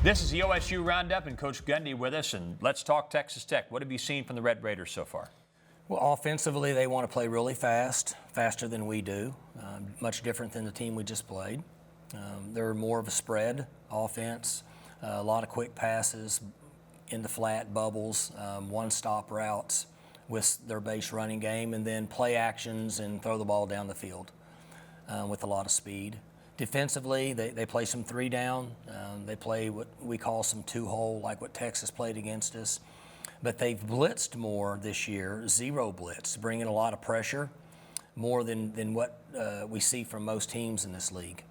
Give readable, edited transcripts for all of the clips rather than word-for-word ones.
This is the OSU Roundup and Coach Gundy with us, and let's talk Texas Tech. What have you seen from the Red Raiders so far? Well, offensively, they want to play really fast, faster than we do, much different than the team we just played. They're more of a spread offense, a lot of quick passes into flat bubbles, one-stop routes with their base running game, and then play actions and throw the ball down the field with a lot of speed. Defensively, they play some three down. They play what we call some two-hole, like what Texas played against us. But they've blitzed more this year, zero blitz, bringing a lot of pressure, more than what we see from most teams in this league.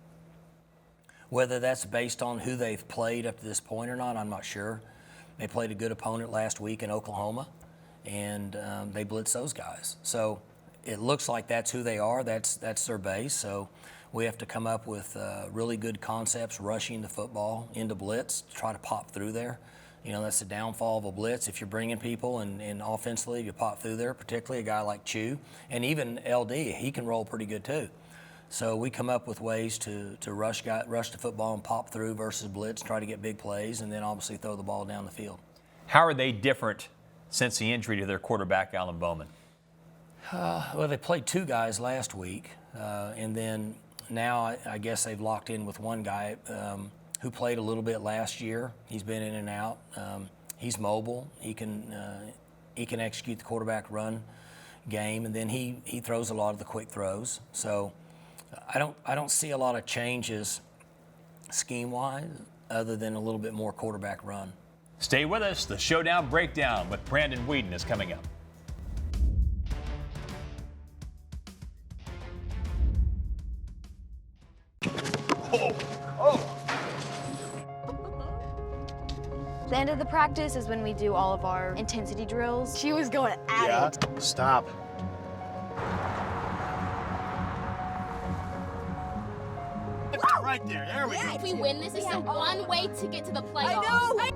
Whether that's based on who they've played up to this point or not, I'm not sure. They played a good opponent last week in Oklahoma, and they blitzed those guys. So it looks like that's who they are. That's their base. So we have to come up with really good concepts, rushing the football into blitz, to try to pop through there. You know, that's the downfall of a blitz. If you're bringing people and offensively you pop through there, particularly a guy like Chu, and even LD, he can roll pretty good too. So we come up with ways to rush the football and pop through versus blitz, try to get big plays, and then obviously throw the ball down the field. How are they different since the injury to their quarterback, Alan Bowman? Well, they played two guys last week, and then now I guess they've locked in with one guy who played a little bit last year. He's been in and out. He's mobile. He can execute the quarterback run game, and then he throws a lot of the quick throws. So I don't see a lot of changes scheme-wise other than a little bit more quarterback run. Stay with us. The Showdown Breakdown with Brandon Weeden is coming up. The end of the practice is when we do all of our intensity drills. She was going at it. Stop. Right there we go. If we win this, is the one way to get to the playoffs. I know.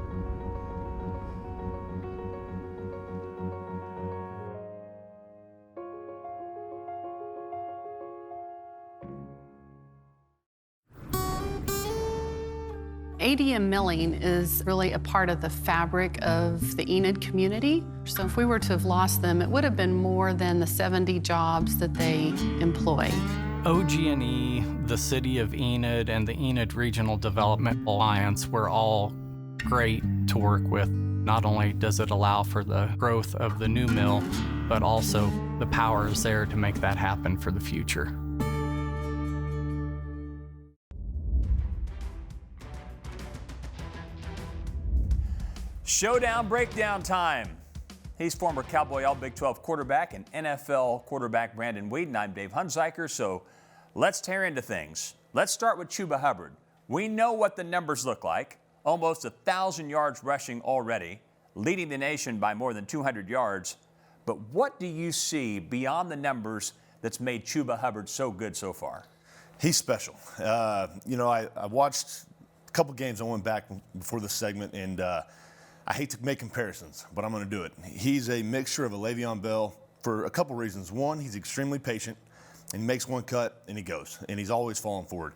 ADM milling is really a part of the fabric of the Enid community. So if we were to have lost them, it would have been more than the 70 jobs that they employ. OG&E, the City of Enid, and the Enid Regional Development Alliance were all great to work with. Not only does it allow for the growth of the new mill, but also the power is there to make that happen for the future. Showdown Breakdown time. He's former Cowboy All-Big 12 quarterback and NFL quarterback Brandon Weeden. I'm Dave Hunziker, so let's tear into things. Let's start with Chuba Hubbard. We know what the numbers look like. Almost 1,000 yards rushing already, leading the nation by more than 200 yards. But what do you see beyond the numbers that's made Chuba Hubbard so good so far? He's special. I watched a couple games. I went back before this segment, and I hate to make comparisons, but I'm going to do it. He's a mixture of a Le'Veon Bell for a couple reasons. One, he's extremely patient, and he makes one cut, and he goes, and he's always falling forward.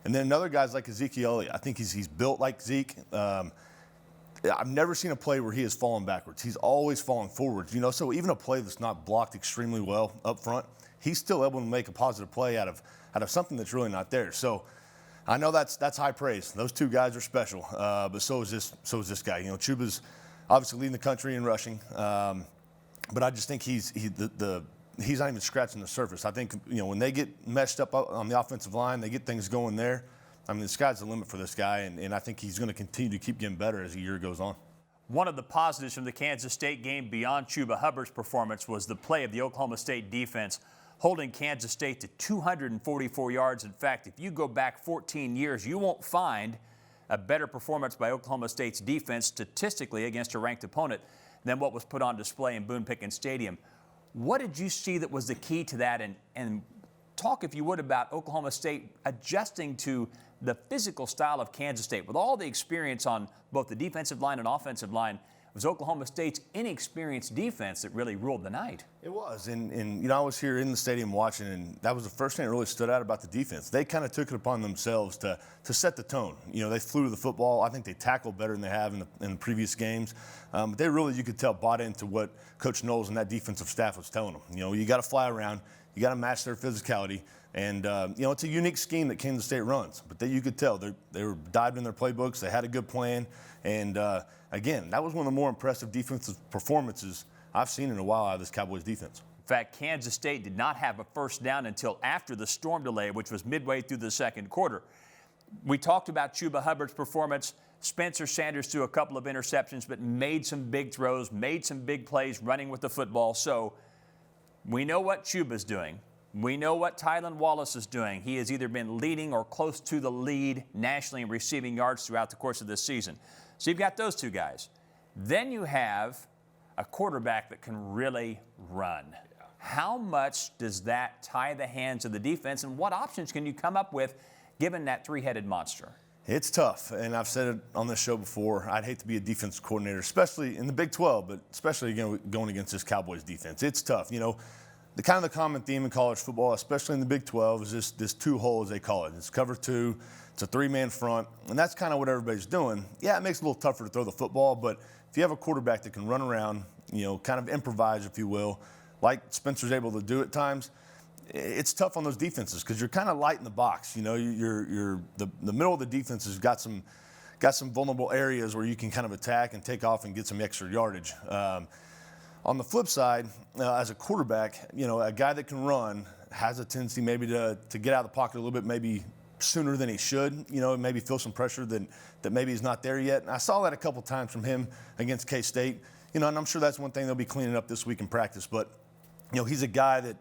And then another guy's like Ezekiel Elliott. I think he's built like Zeke. I've never seen a play where he has fallen backwards. He's always falling forwards. So even a play that's not blocked extremely well up front, he's still able to make a positive play out of something that's really not there. So I know that's high praise. Those two guys are special, but so is this guy. Chuba's obviously leading the country in rushing, but I just think he's not even scratching the surface. I think when they get meshed up on the offensive line, they get things going there. I mean, the sky's the limit for this guy, and I think he's going to continue to keep getting better as the year goes on. One of the positives from the Kansas State game beyond Chuba Hubbard's performance was the play of the Oklahoma State defense, holding Kansas State to 244 yards. In fact, if you go back 14 years, you won't find a better performance by Oklahoma State's defense statistically against a ranked opponent than what was put on display in Boone-Pickens Stadium. What did you see that was the key to that? And talk, if you would, about Oklahoma State adjusting to the physical style of Kansas State. With all the experience on both the defensive line and offensive line, was Oklahoma State's inexperienced defense that really ruled the night. It was, and you know, I was here in the stadium watching, and that was the first thing that really stood out about the defense. They kind of took it upon themselves to set the tone. You know, they flew to the football. I think they tackled better than they have in the previous games. But they really, you could tell, bought into what Coach Knowles and that defensive staff was telling them. You know, you got to fly around, you got to match their physicality, and you know, it's a unique scheme that Kansas State runs. But you could tell they were dived in their playbooks. They had a good plan, and again, that was one of the more impressive defensive performances I've seen in a while out of this Cowboys defense. In fact, Kansas State did not have a first down until after the storm delay, which was midway through the second quarter. We talked about Chuba Hubbard's performance. Spencer Sanders threw a couple of interceptions, but made some big throws, made some big plays running with the football. So we know what Chuba's doing. We know what Tylan Wallace is doing. He has either been leading or close to the lead nationally in receiving yards throughout the course of this season. So you've got those two guys. Then you have a quarterback that can really run. Yeah. How much does that tie the hands of the defense, and what options can you come up with given that three-headed monster? It's tough, and I've said it on this show before. I'd hate to be a defensive coordinator, especially in the Big 12, but especially again going against this Cowboys defense. It's tough. You know, the common theme in college football, especially in the Big 12, is this two-hole, as they call it. It's cover two. It's a three-man front, and that's kind of what everybody's doing. Yeah, it makes it a little tougher to throw the football, but if you have a quarterback that can run around, you know, kind of improvise, if you will, like Spencer's able to do at times, it's tough on those defenses because you're kind of light in the box. You know, the middle of the defense has got some vulnerable areas where you can kind of attack and take off and get some extra yardage. On the flip side, as a quarterback, you know, a guy that can run has a tendency maybe to get out of the pocket a little bit, maybe sooner than he should, you know, maybe feel some pressure that maybe he's not there yet. And I saw that a couple times from him against K-State, you know, and I'm sure that's one thing they'll be cleaning up this week in practice. But, you know, he's a guy that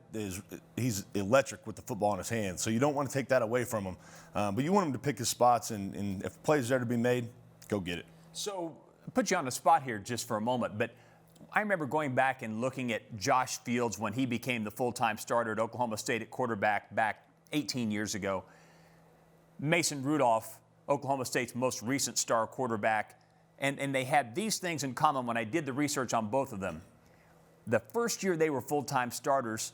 he's electric with the football in his hands, so you don't want to take that away from him. But you want him to pick his spots, and if plays are to be made, go get it. So put you on the spot here just for a moment, but I remember going back and looking at Josh Fields when he became the full-time starter at Oklahoma State at quarterback back 18 years ago. Mason Rudolph, Oklahoma State's most recent star quarterback, and they had these things in common when I did the research on both of them. The first year they were full-time starters,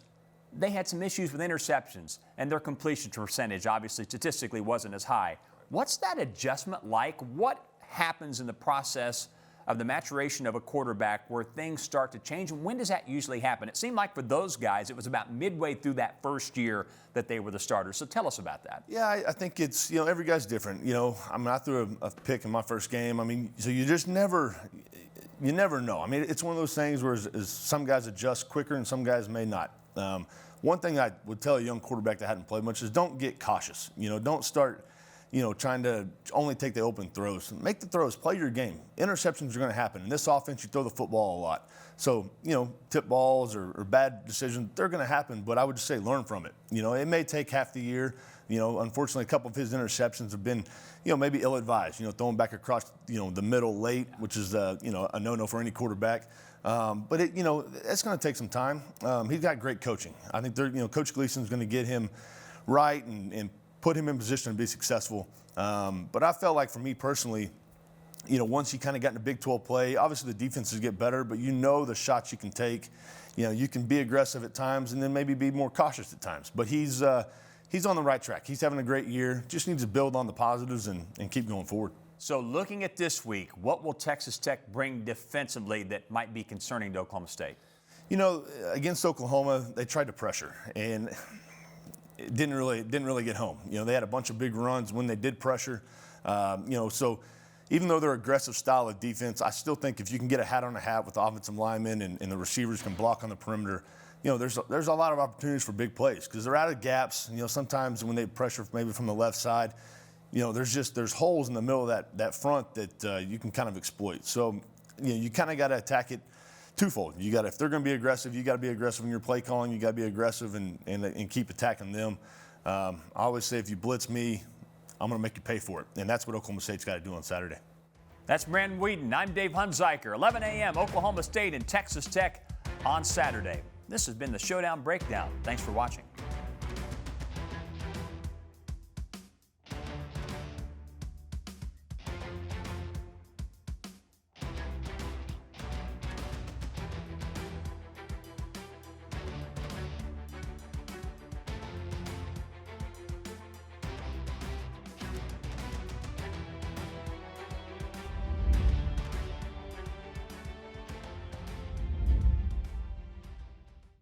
they had some issues with interceptions, and their completion percentage, obviously, statistically wasn't as high. What's that adjustment like? What happens in the process of the maturation of a quarterback where things start to change? And when does that usually happen? It seemed like for those guys, it was about midway through that first year that they were the starters. So tell us about that. Yeah, I think it's, you know, every guy's different. You know, I mean, I threw a pick in my first game. I mean, so you never know. I mean, it's one of those things where some guys adjust quicker and some guys may not. One thing I would tell a young quarterback that hadn't played much is don't get cautious. You know, don't start, you know, trying to only take the open throws. Make the throws. Play your game. Interceptions are going to happen. In this offense, you throw the football a lot. So, you know, tip balls or bad decisions, they're going to happen. But I would just say learn from it. You know, it may take half the year. You know, unfortunately, a couple of his interceptions have been, you know, maybe ill-advised. You know, throwing back across, you know, the middle late, which is, you know, a no-no for any quarterback. But, you know, it's going to take some time. He's got great coaching. I think, you know, Coach Gleason's going to get him right and put him in position to be successful. But I felt like for me personally, you know, once you kind of got into Big 12 play, obviously the defenses get better, but you know the shots you can take. You know, you can be aggressive at times and then maybe be more cautious at times. But he's on the right track. He's having a great year. Just needs to build on the positives and keep going forward. So looking at this week, what will Texas Tech bring defensively that might be concerning to Oklahoma State? You know, against Oklahoma, they tried to pressure, and it didn't really get home. You know, they had a bunch of big runs when they did pressure. You know, so even though they're aggressive style of defense, I still think if you can get a hat on a hat with the offensive linemen and the receivers can block on the perimeter, you know, there's a lot of opportunities for big plays because they're out of gaps. You know, sometimes when they pressure maybe from the left side, you know, there's holes in the middle of that front that you can kind of exploit. So, you know, you kind of got to attack it twofold. If they're going to be aggressive, you got to be aggressive in your play calling. You got to be aggressive and keep attacking them. I always say if you blitz me, I'm going to make you pay for it. And that's what Oklahoma State's got to do on Saturday. That's Brandon Weeden. I'm Dave Hunziker. 11 a.m. Oklahoma State and Texas Tech on Saturday. This has been the Showdown Breakdown. Thanks for watching.